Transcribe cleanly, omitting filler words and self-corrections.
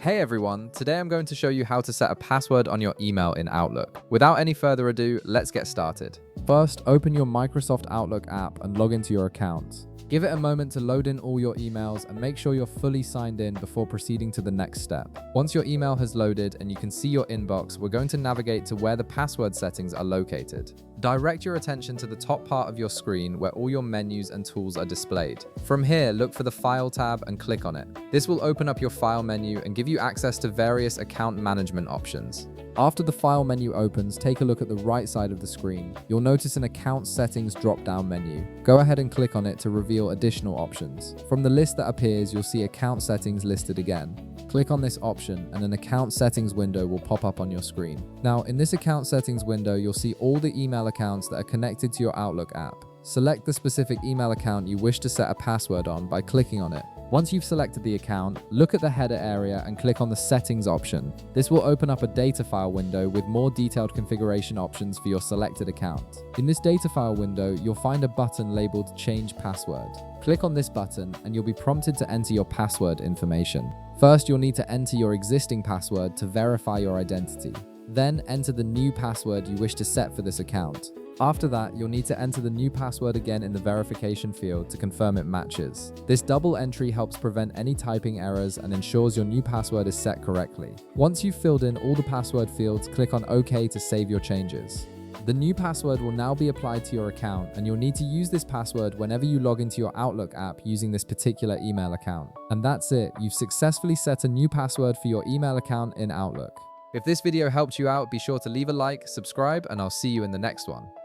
Hey everyone, today I'm going to show you how to set a password on your email in Outlook. Without any further ado, let's get started. First, open your Microsoft Outlook app and log into your account. Give it a moment to load in all your emails and make sure you're fully signed in before proceeding to the next step. Once your email has loaded and you can see your inbox, we're going to navigate to where the password settings are located. Direct your attention to the top part of your screen where all your menus and tools are displayed. From here, look for the File tab and click on it. This will open up your File menu and give you access to various account management options. After the File menu opens, take a look at the right side of the screen. You'll notice an Account Settings drop-down menu. Go ahead and click on it to reveal additional options. From the list that appears, you'll see Account Settings listed again. Click on this option and an Account Settings window will pop up on your screen. Now, in this Account Settings window, you'll see all the email accounts that are connected to your Outlook app. Select the specific email account you wish to set a password on by clicking on it. Once you've selected the account, look at the header area and click on the Settings option. This will open up a data file window with more detailed configuration options for your selected account. In this data file window, you'll find a button labeled Change Password. Click on this button and you'll be prompted to enter your password information. First, you'll need to enter your existing password to verify your identity. Then enter the new password you wish to set for this account. After that, you'll need to enter the new password again in the verification field to confirm it matches. This double entry helps prevent any typing errors and ensures your new password is set correctly. Once you've filled in all the password fields, click on OK to save your changes. The new password will now be applied to your account, and you'll need to use this password whenever you log into your Outlook app using this particular email account. And that's it, you've successfully set a new password for your email account in Outlook. If this video helped you out, be sure to leave a like, subscribe, and I'll see you in the next one.